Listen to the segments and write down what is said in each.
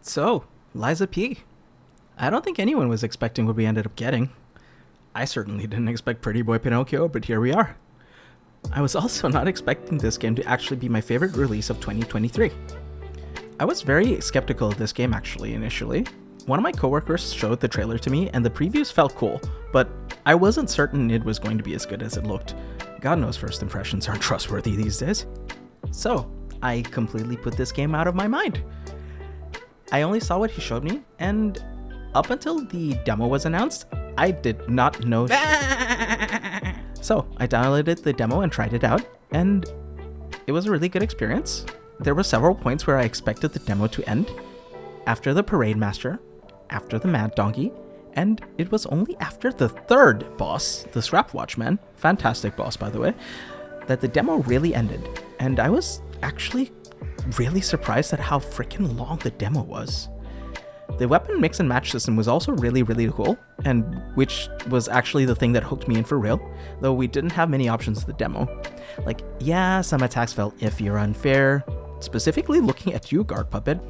So, Liza P. I don't think anyone was expecting what we ended up getting. I certainly didn't expect Pretty Boy Pinocchio, but here we are. I was also not expecting this game to actually be my favorite release of 2023. I was very skeptical of this game actually initially. One of my coworkers showed the trailer to me and the previews felt cool, but I wasn't certain it was going to be as good as it looked. God knows first impressions aren't trustworthy these days. So, I completely put this game out of my mind. I only saw what he showed me, and up until the demo was announced, I did not know So, I downloaded the demo and tried it out, and it was a really good experience. There were several points where I expected the demo to end, after the Parade Master, after the Mad Donkey, and it was only after the third boss, the Scrap Watchman, fantastic boss by the way, that the demo really ended. And I was actually really surprised at how freaking long the demo was. The weapon mix and match system was also really cool, and which was actually the thing that hooked me in for real, though we didn't have many options in the demo. Like, yeah, some attacks felt iffy or unfair, specifically looking at you, Guard Puppet.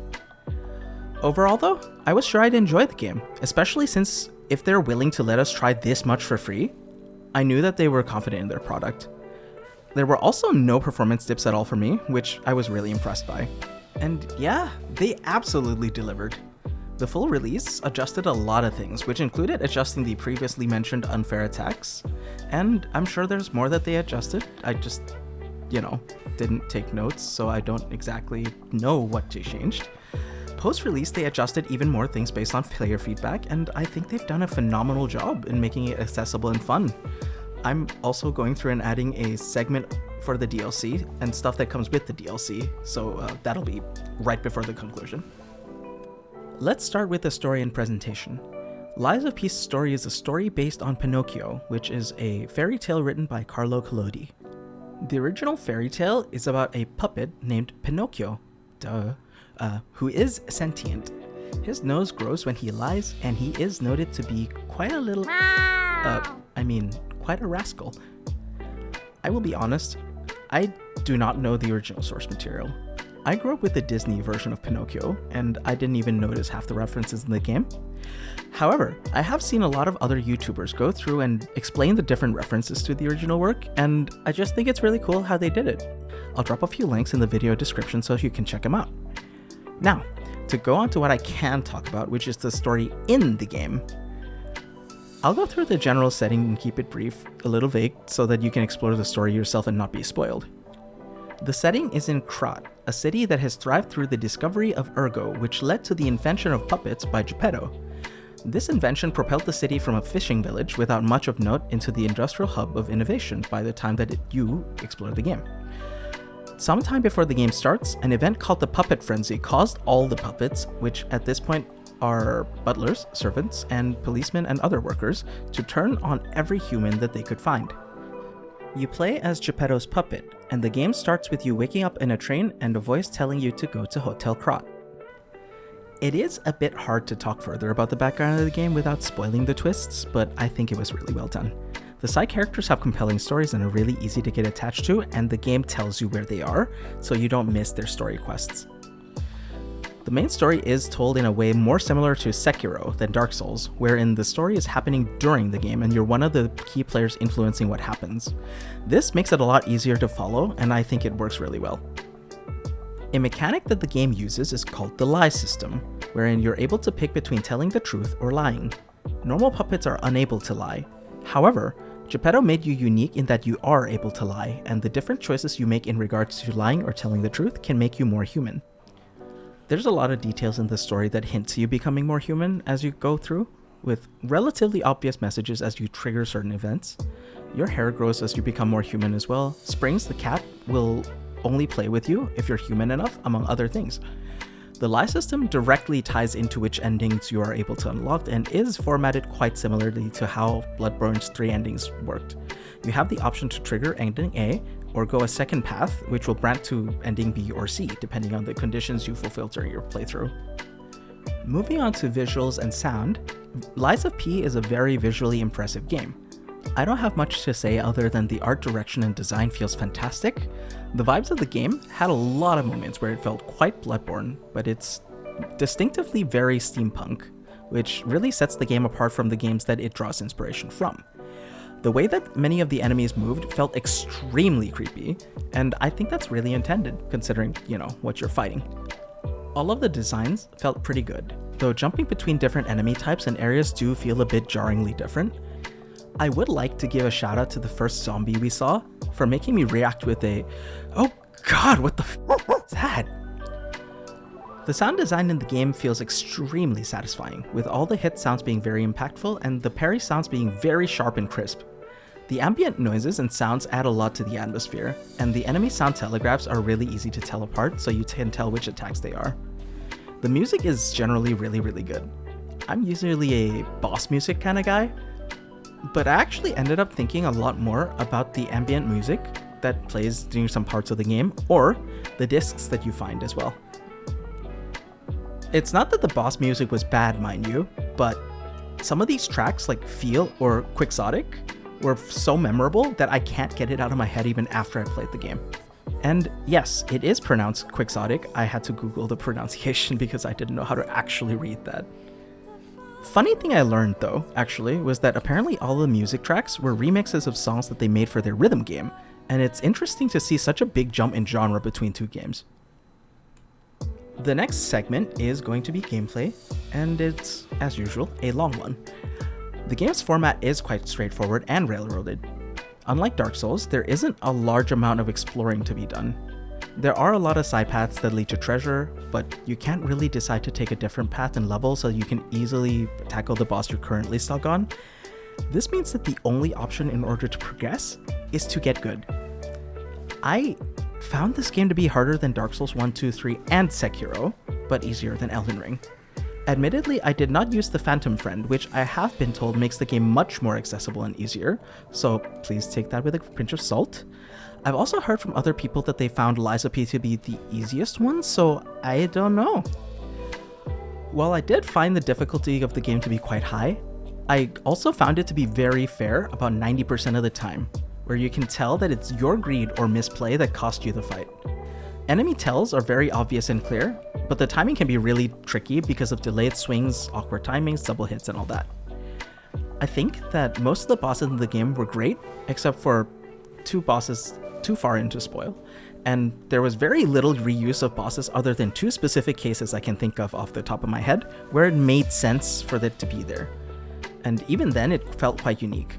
Overall though, I was sure I'd enjoy the game, especially since if they're willing to let us try this much for free, I knew that they were confident in their product. There were also no performance dips at all for me, which I was really impressed by. And yeah, they absolutely delivered. The full release adjusted a lot of things, which included adjusting the previously mentioned unfair attacks, and I'm sure there's more that they adjusted. I just, didn't take notes, so I don't exactly know what they changed. Post-release, they adjusted even more things based on player feedback, and I think they've done a phenomenal job in making it accessible and fun. I'm also going through and adding a segment for the DLC and stuff that comes with the DLC, so that'll be right before the conclusion. Let's start with the story and presentation. Lies of Peace story is a story based on Pinocchio, which is a fairy tale written by Carlo Collodi. The original fairy tale is about a puppet named Pinocchio, who is sentient. His nose grows when he lies, and he is noted to be quite a rascal. I will be honest, I do not know the original source material. I grew up with the Disney version of Pinocchio, and I didn't even notice half the references in the game. However, I have seen a lot of other YouTubers go through and explain the different references to the original work, and I just think it's really cool how they did it. I'll drop a few links in the video description so you can check them out. Now, to go on to what I can talk about, which is the story in the game. I'll go through the general setting and keep it brief, a little vague, so that you can explore the story yourself and not be spoiled. The setting is in Krat, a city that has thrived through the discovery of Ergo, which led to the invention of puppets by Geppetto. This invention propelled the city from a fishing village without much of note into the industrial hub of innovation by the time that you explore the game. Sometime before the game starts, an event called the Puppet Frenzy caused all the puppets, which at this point are butlers, servants, and policemen and other workers, to turn on every human that they could find. You play as Geppetto's puppet, and the game starts with you waking up in a train and a voice telling you to go to Hotel Krat. It is a bit hard to talk further about the background of the game without spoiling the twists, but I think it was really well done. The side characters have compelling stories and are really easy to get attached to, and the game tells you where they are, so you don't miss their story quests. The main story is told in a way more similar to Sekiro than Dark Souls, wherein the story is happening during the game and you're one of the key players influencing what happens. This makes it a lot easier to follow, and I think it works really well. A mechanic that the game uses is called the lie system, wherein you're able to pick between telling the truth or lying. Normal puppets are unable to lie. However, Geppetto made you unique in that you are able to lie, and the different choices you make in regards to lying or telling the truth can make you more human. There's a lot of details in the story that hint to you becoming more human as you go through, with relatively obvious messages as you trigger certain events. Your hair grows as you become more human as well. Springs the cat will only play with you if you're human enough, among other things. The lie system directly ties into which endings you are able to unlock and is formatted quite similarly to how Bloodborne's 3 endings worked. You have the option to trigger ending A, or go a second path, which will branch to ending B or C, depending on the conditions you fulfill during your playthrough. Moving on to visuals and sound, Lies of P is a very visually impressive game. I don't have much to say other than the art direction and design feels fantastic. The vibes of the game had a lot of moments where it felt quite Bloodborne, but it's distinctively very steampunk, which really sets the game apart from the games that it draws inspiration from. The way that many of the enemies moved felt extremely creepy, and I think that's really intended, considering, what you're fighting. All of the designs felt pretty good, though jumping between different enemy types and areas do feel a bit jarringly different. I would like to give a shout out to the first zombie we saw for making me react with a, "Oh god, what the f is that?" The sound design in the game feels extremely satisfying, with all the hit sounds being very impactful and the parry sounds being very sharp and crisp. The ambient noises and sounds add a lot to the atmosphere, and the enemy sound telegraphs are really easy to tell apart, so you can tell which attacks they are. The music is generally really good. I'm usually a boss music kind of guy, but I actually ended up thinking a lot more about the ambient music that plays during some parts of the game, or the discs that you find as well. It's not that the boss music was bad, mind you, but some of these tracks like Feel or Quixotic were so memorable that I can't get it out of my head even after I played the game. And yes, it is pronounced Quixotic. I had to Google the pronunciation because I didn't know how to actually read that. Funny thing I learned though, actually, was that apparently all the music tracks were remixes of songs that they made for their rhythm game, and it's interesting to see such a big jump in genre between two games. The next segment is going to be gameplay, and it's, as usual, a long one. The game's format is quite straightforward and railroaded. Unlike Dark Souls, there isn't a large amount of exploring to be done. There are a lot of side paths that lead to treasure, but you can't really decide to take a different path and level so you can easily tackle the boss you're currently stuck on. This means that the only option in order to progress is to get good. I found this game to be harder than Dark Souls 1, 2, 3, and Sekiro, but easier than Elden Ring. Admittedly, I did not use the Phantom Friend, which I have been told makes the game much more accessible and easier, so please take that with a pinch of salt. I've also heard from other people that they found Lies of P to be the easiest one, so I don't know. While I did find the difficulty of the game to be quite high, I also found it to be very fair about 90% of the time, where you can tell that it's your greed or misplay that cost you the fight. Enemy tells are very obvious and clear, but the timing can be really tricky because of delayed swings, awkward timings, double hits, and all that. I think that most of the bosses in the game were great, except for two bosses too far into spoil, and there was very little reuse of bosses other than two specific cases I can think of off the top of my head, where it made sense for it to be there. And even then, it felt quite unique.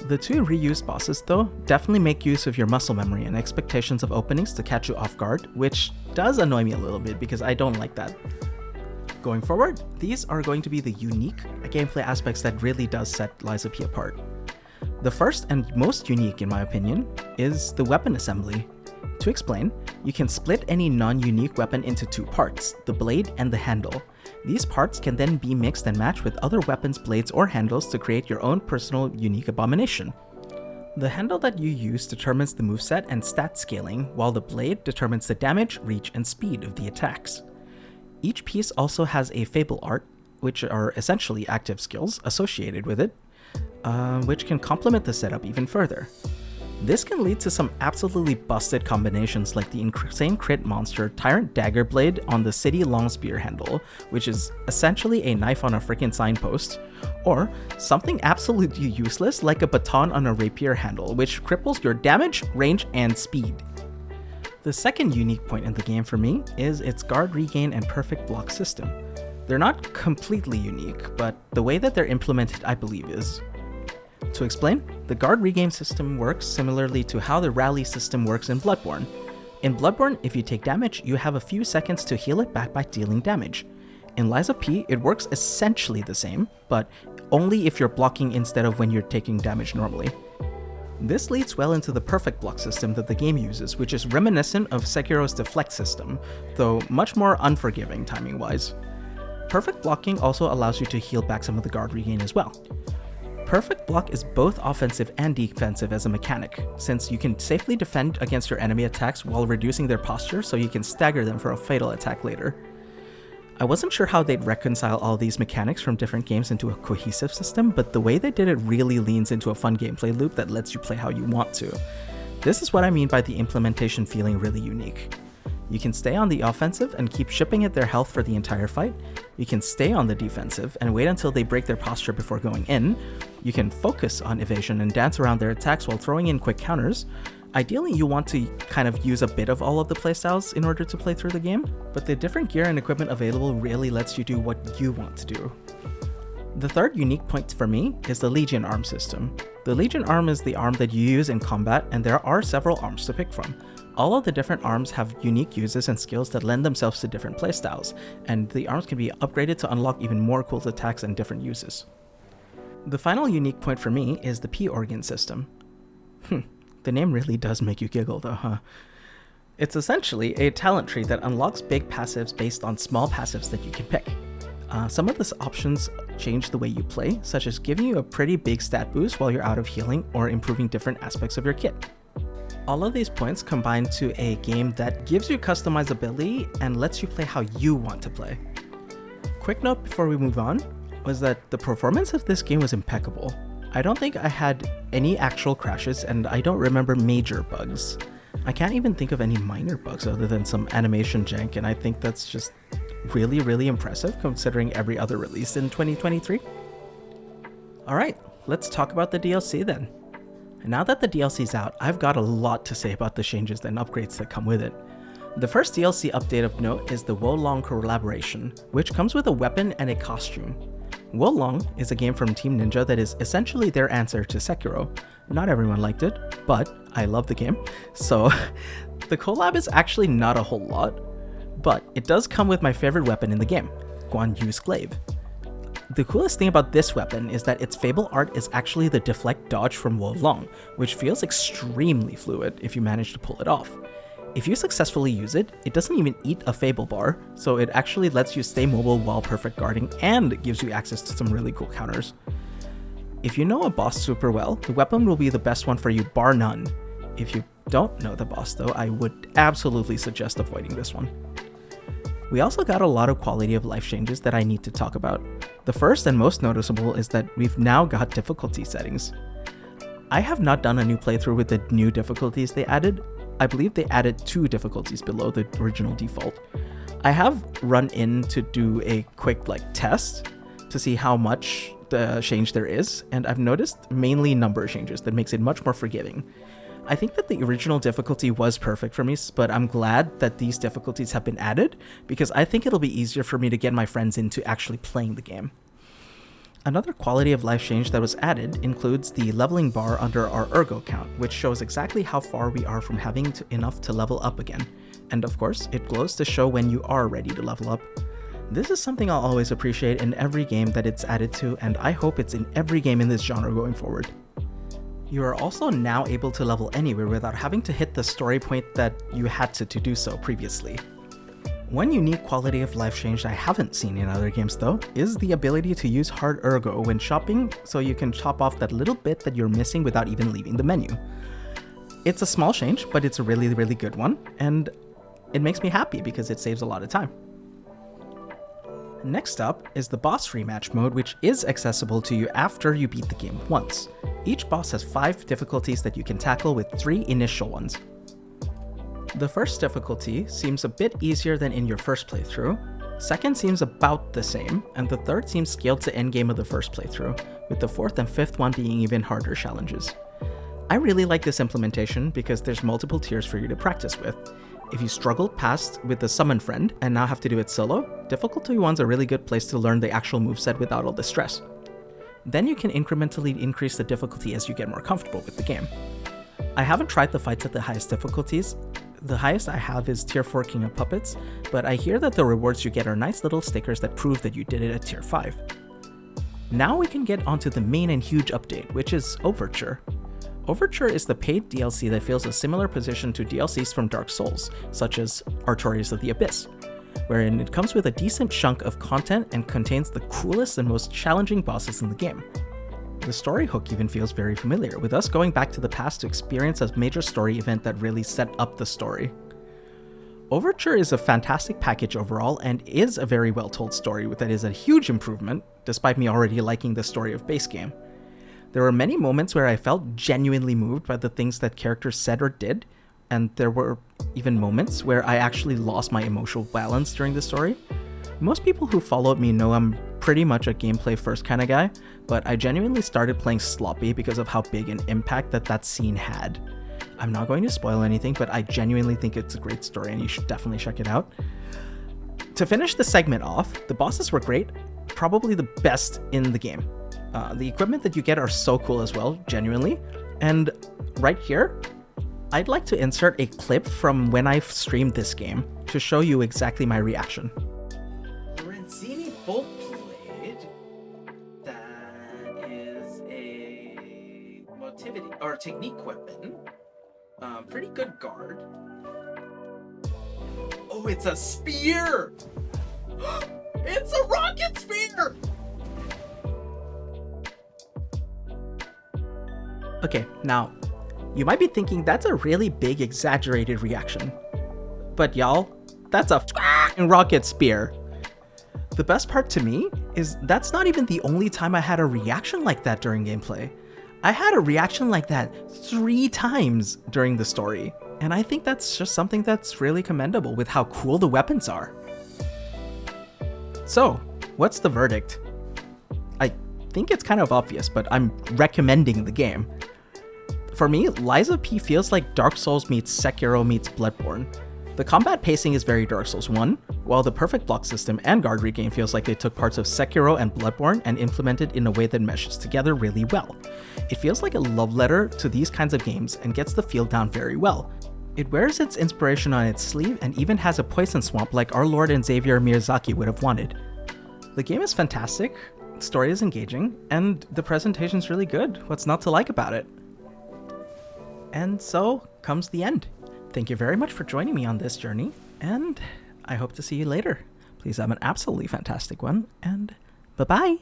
The two reused bosses, though, definitely make use of your muscle memory and expectations of openings to catch you off guard, which does annoy me a little bit because I don't like that. Going forward, these are going to be the unique gameplay aspects that really does set Lies of P apart. The first and most unique, in my opinion, is the weapon assembly. To explain, you can split any non-unique weapon into two parts, the blade and the handle. These parts can then be mixed and matched with other weapons, blades, or handles to create your own personal unique abomination. The handle that you use determines the moveset and stat scaling, while the blade determines the damage, reach, and speed of the attacks. Each piece also has a fable art, which are essentially active skills associated with it, which can complement the setup even further. This can lead to some absolutely busted combinations like the insane crit monster Tyrant Dagger Blade on the City Long Spear handle, which is essentially a knife on a freaking signpost, or something absolutely useless like a baton on a rapier handle, which cripples your damage, range, and speed. The second unique point in the game for me is its guard regain and perfect block system. They're not completely unique, but the way that they're implemented I believe is. To explain, the guard regain system works similarly to how the rally system works in Bloodborne. In Bloodborne, if you take damage, you have a few seconds to heal it back by dealing damage. In Lies of P, it works essentially the same, but only if you're blocking instead of when you're taking damage normally. This leads well into the perfect block system that the game uses, which is reminiscent of Sekiro's deflect system, though much more unforgiving timing-wise. Perfect blocking also allows you to heal back some of the guard regain as well. Perfect block is both offensive and defensive as a mechanic, since you can safely defend against your enemy attacks while reducing their posture so you can stagger them for a fatal attack later. I wasn't sure how they'd reconcile all these mechanics from different games into a cohesive system, but the way they did it really leans into a fun gameplay loop that lets you play how you want to. This is what I mean by the implementation feeling really unique. You can stay on the offensive and keep chipping at their health for the entire fight. You can stay on the defensive and wait until they break their posture before going in. You can focus on evasion and dance around their attacks while throwing in quick counters. Ideally, you want to kind of use a bit of all of the playstyles in order to play through the game, but the different gear and equipment available really lets you do what you want to do. The third unique point for me is the Legion arm system. The Legion arm is the arm that you use in combat, and there are several arms to pick from. All of the different arms have unique uses and skills that lend themselves to different playstyles, and the arms can be upgraded to unlock even more cool attacks and different uses. The final unique point for me is the P-Organ system. The name really does make you giggle though, huh? It's essentially a talent tree that unlocks big passives based on small passives that you can pick. Some of the options change the way you play, such as giving you a pretty big stat boost while you're out of healing or improving different aspects of your kit. All of these points combine to a game that gives you customizability and lets you play how you want to play. Quick note before we move on was that the performance of this game was impeccable. I don't think I had any actual crashes, and I don't remember major bugs. I can't even think of any minor bugs other than some animation jank, and I think that's just really, really impressive considering every other release in 2023. Alright, let's talk about the DLC then. Now that the DLC's out, I've got a lot to say about the changes and upgrades that come with it. The first DLC update of note is the Wolong collaboration, which comes with a weapon and a costume. Wolong is a game from Team Ninja that is essentially their answer to Sekiro. Not everyone liked it, but I love the game, so the collab is actually not a whole lot, but it does come with my favorite weapon in the game, Guan Yu's Glaive. The coolest thing about this weapon is that its Fable art is actually the deflect dodge from Wolong, which feels extremely fluid if you manage to pull it off. If you successfully use it, it doesn't even eat a Fable bar, so it actually lets you stay mobile while perfect guarding and gives you access to some really cool counters. If you know a boss super well, the weapon will be the best one for you bar none. If you don't know the boss though, I would absolutely suggest avoiding this one. We also got a lot of quality of life changes that I need to talk about. The first and most noticeable is that we've now got difficulty settings. I have not done a new playthrough with the new difficulties they added. I believe they added 2 difficulties below the original default. I have run in to do a quick test to see how much the change there is, and I've noticed mainly number changes that makes it much more forgiving. I think that the original difficulty was perfect for me, but I'm glad that these difficulties have been added because I think it'll be easier for me to get my friends into actually playing the game. Another quality of life change that was added includes the leveling bar under our ergo count, which shows exactly how far we are from having enough to level up again. And of course, it glows to show when you are ready to level up. This is something I'll always appreciate in every game that it's added to, and I hope it's in every game in this genre going forward. You are also now able to level anywhere without having to hit the story point that you had to do so previously. One unique quality of life change I haven't seen in other games though is the ability to use hard ergo when shopping, so you can chop off that little bit that you're missing without even leaving the menu. It's a small change, but it's a really, really good one, and it makes me happy because it saves a lot of time. Next up is the boss rematch mode, which is accessible to you after you beat the game once. Each boss has 5 difficulties that you can tackle with 3 initial ones. The first difficulty seems a bit easier than in your first playthrough, second seems about the same, and the third seems scaled to endgame of the first playthrough, with the fourth and fifth one being even harder challenges. I really like this implementation because there's multiple tiers for you to practice with. If you struggled past with the summon friend and now have to do it solo, difficulty 1's a really good place to learn the actual moveset without all the stress. Then you can incrementally increase the difficulty as you get more comfortable with the game. I haven't tried the fights at the highest difficulties. The highest I have is tier 4 King of Puppets, but I hear that the rewards you get are nice little stickers that prove that you did it at tier 5. Now we can get onto the main and huge update, which is Overture. Overture is the paid DLC that fills a similar position to DLCs from Dark Souls, such as Artorias of the Abyss, wherein it comes with a decent chunk of content and contains the coolest and most challenging bosses in the game. The story hook even feels very familiar, with us going back to the past to experience a major story event that really set up the story. Overture is a fantastic package overall and is a very well told story that is a huge improvement, despite me already liking the story of base game. There were many moments where I felt genuinely moved by the things that characters said or did, and there were even moments where I actually lost my emotional balance during the story. Most people who followed me know I'm pretty much a gameplay first kind of guy, but I genuinely started playing sloppy because of how big an impact that scene had. I'm not going to spoil anything, but I genuinely think it's a great story and you should definitely check it out. To finish the segment off, the bosses were great, probably the best in the game. The equipment that you get are so cool as well, genuinely. And right here, I'd like to insert a clip from when I streamed this game to show you exactly my reaction. Bolt blade, that is a motivity or technique weapon. Pretty good guard. Oh, it's a spear! It's a rocket spear! Okay, now, you might be thinking that's a really big exaggerated reaction. But y'all, that's a rocket spear. The best part to me is that's not even the only time I had a reaction like that during gameplay. I had a reaction like that 3 times during the story, and I think that's just something that's really commendable with how cool the weapons are. So, what's the verdict? I think it's kind of obvious, but I'm recommending the game. For me, Liza P feels like Dark Souls meets Sekiro meets Bloodborne. The combat pacing is very Dark Souls 1, while the perfect block system and guard regain feels like they took parts of Sekiro and Bloodborne and implemented in a way that meshes together really well. It feels like a love letter to these kinds of games and gets the feel down very well. It wears its inspiration on its sleeve and even has a poison swamp like our Lord and Savior Miyazaki would have wanted. The game is fantastic, the story is engaging, and the presentation's really good. What's not to like about it? And so comes the end. Thank you very much for joining me on this journey, and I hope to see you later. Please have an absolutely fantastic one, and bye-bye!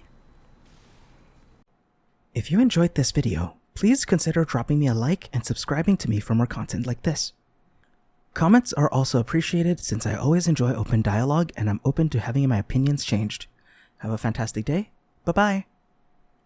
If you enjoyed this video, please consider dropping me a like and subscribing to me for more content like this. Comments are also appreciated since I always enjoy open dialogue and I'm open to having my opinions changed. Have a fantastic day. Bye-bye!